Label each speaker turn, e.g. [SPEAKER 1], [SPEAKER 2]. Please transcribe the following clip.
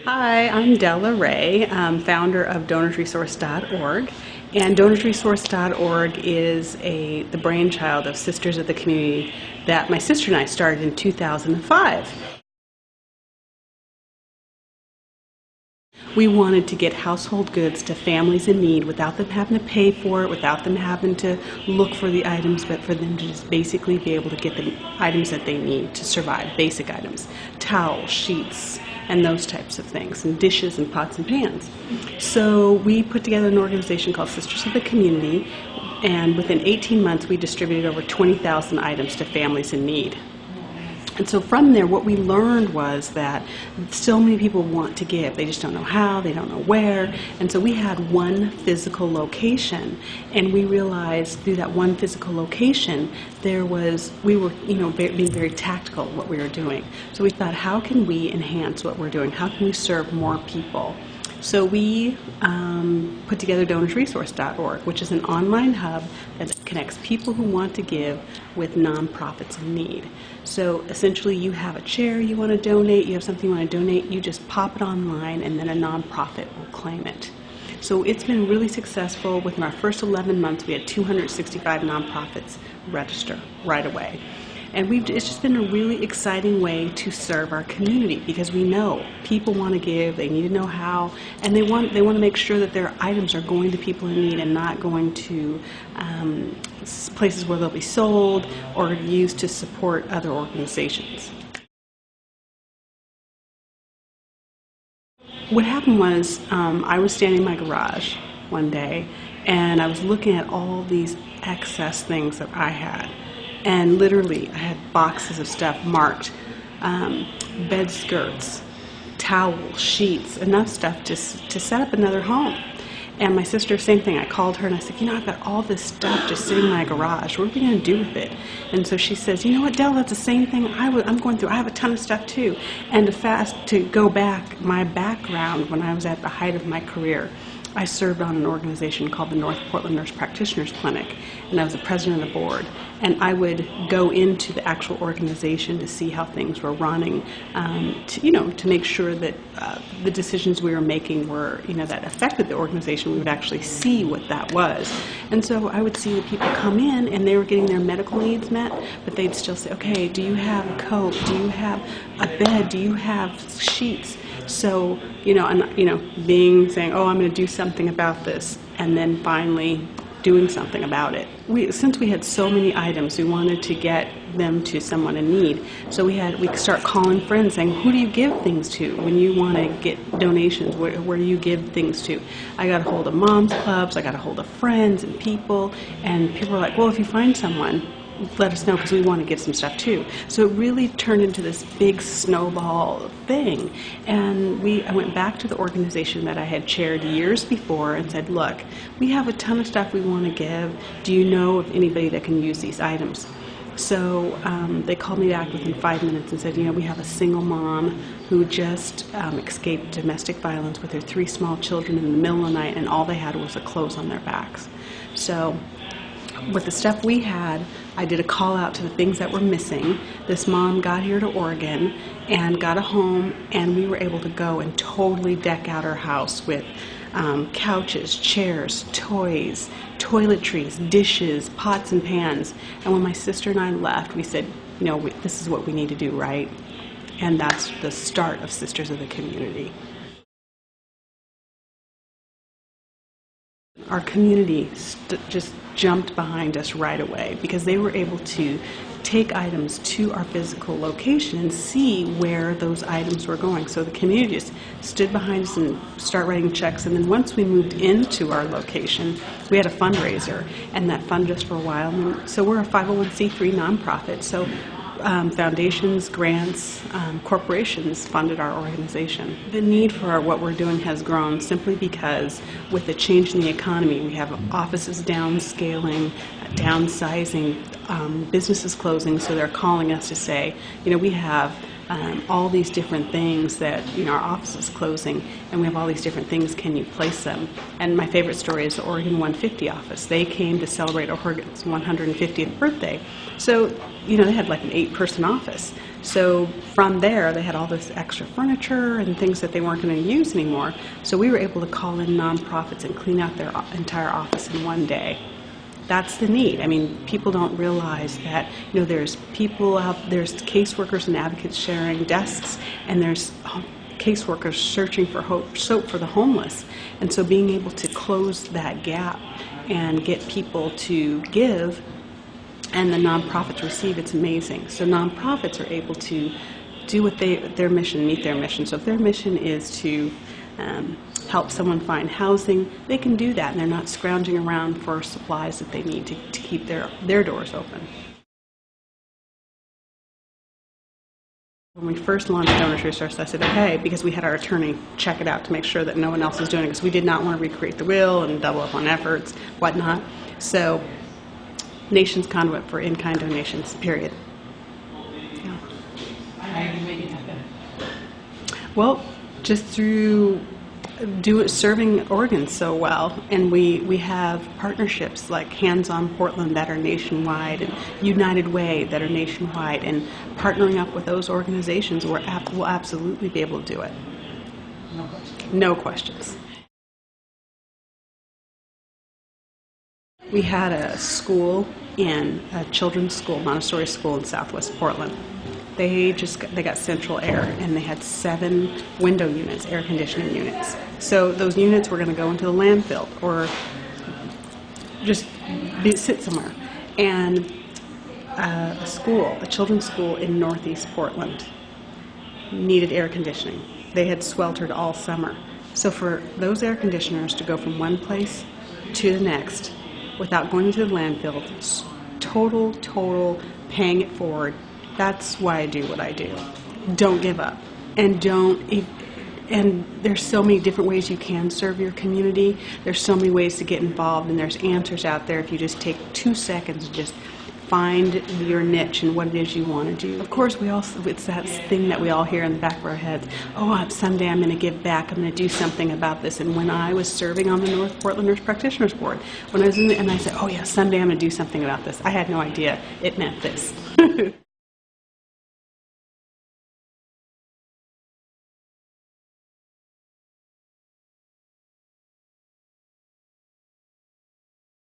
[SPEAKER 1] Hi, I'm Della, founder of DonorsResource.org, and DonorsResource.org is the brainchild of Sisters of the Community that my sister and I started in 2005. We wanted to get household goods to families in need without them having to pay for it, without them having to look for the items, but for them to just basically be able to get the items that they need to survive, basic items, towels, sheets, and those types of things, and dishes and pots and pans. So we put together an organization called Sisters of the Community, and within 18 months we distributed over 20,000 items to families in need. And so from there, what we learned was that so many people want to give. They just don't know how, they don't know where. And so we had one physical location, and we realized through that one physical location, we were being very tactical at what we were doing. So we thought, how can we enhance what we're doing? How can we serve more people? So we put together DonorsResource.org, which is an online hub that connects people who want to give with nonprofits in need. So essentially you have a chair you want to donate, you have something you want to donate, you just pop it online and then a nonprofit will claim it. So it's been really successful. Within our first 11 months we had 265 nonprofits register right away. And it's just been a really exciting way to serve our community, because we know people want to give, they need to know how, and they want to make sure that their items are going to people in need and not going to places where they'll be sold or used to support other organizations. What happened was I was standing in my garage one day and I was looking at all these excess things that I had. And literally, I had boxes of stuff marked, bed skirts, towels, sheets, enough stuff to set up another home. And my sister, same thing, I called her and I said, I've got all this stuff just sitting in my garage. What are we going to do with it? And so she says, you know what, Della, that's the same thing I'm going through. I have a ton of stuff too. And to go back, my background when I was at the height of my career, I served on an organization called the North Portland Nurse Practitioners Clinic, and I was the president of the board. And I would go into the actual organization to see how things were running, to make sure that the decisions we were making were, that affected the organization. We would actually see what that was. And so I would see the people come in, and they were getting their medical needs met, but they'd still say, okay, do you have a coat? Do you have a bed? Do you have sheets? So, saying, oh, I'm going to do something about this, and then finally doing something about it. Since we had so many items, we wanted to get them to someone in need. So we start calling friends saying, who do you give things to when you want to get donations? Where do you give things to? I got a hold of moms clubs, I got a hold of friends and people were like, well, if you find someone, let us know, because we want to give some stuff too. So it really turned into this big snowball thing. And I went back to the organization that I had chaired years before and said, look, we have a ton of stuff we want to give. Do you know of anybody that can use these items? So they called me back within 5 minutes and said, we have a single mom who just escaped domestic violence with her 3 small children in the middle of the night, and all they had was the clothes on their backs. So with the stuff we had, I did a call out to the things that were missing. This mom got here to Oregon and got a home, and we were able to go and totally deck out her house with couches, chairs, toys, toiletries, dishes, pots and pans. And when my sister and I left, we said, this is what we need to do, right? And that's the start of Sisters of the Community. Our community just jumped behind us right away, because they were able to take items to our physical location and see where those items were going. So the community just stood behind us and started writing checks. And then once we moved into our location, we had a fundraiser, and that funded us for a while. And so we're a 501c3 nonprofit. So foundations, grants, corporations funded our organization. The need for what we're doing has grown simply because with the change in the economy, we have offices downscaling, downsizing, businesses closing, so they're calling us to say, we have all these different things that, our office is closing, and we have all these different things. Can you place them? And my favorite story is the Oregon 150 office. They came to celebrate Oregon's 150th birthday. So, they had like an 8-person office. So from there, they had all this extra furniture and things that they weren't going to use anymore. So we were able to call in nonprofits and clean out their entire office in one day. That's the need. I mean, people don't realize that, there's people out, there's caseworkers and advocates sharing desks, and there's caseworkers searching for soap for the homeless. And so being able to close that gap and get people to give and the nonprofits receive, it's amazing. So nonprofits are able to do what their mission, meet their mission. So if their mission is to help someone find housing, they can do that, and they're not scrounging around for supplies that they need to keep their doors open. When we first launched Donors Resource, I said, okay, because we had our attorney check it out to make sure that no one else is doing it, because we did not want to recreate the wheel and double up on efforts, whatnot. So, Nation's Conduit for in-kind donations, period. Yeah.
[SPEAKER 2] How do you make it happen?
[SPEAKER 1] Well, just through serving Oregon so well, and we have partnerships like Hands on Portland that are nationwide, and United Way that are nationwide, and partnering up with those organizations, we'll absolutely be able to do it.
[SPEAKER 2] No questions.
[SPEAKER 1] No questions. We had a children's school, Montessori school in Southwest Portland. They got central air, and they had 7 window units, air conditioning units. So those units were going to go into the landfill or just sit somewhere. And a children's school in Northeast Portland needed air conditioning. They had sweltered all summer. So for those air conditioners to go from one place to the next without going to the landfill, total paying it forward. That's why I do what I do. Don't give up. And there's so many different ways you can serve your community. There's so many ways to get involved, and there's answers out there if you just take 2 seconds and just find your niche and what it is you want to do. Of course, it's that thing that we all hear in the back of our heads, someday I'm going to give back, I'm going to do something about this. And when I was serving on the North Portland Nurse Practitioners Board, when I was and I said, someday I'm going to do something about this, I had no idea it meant this.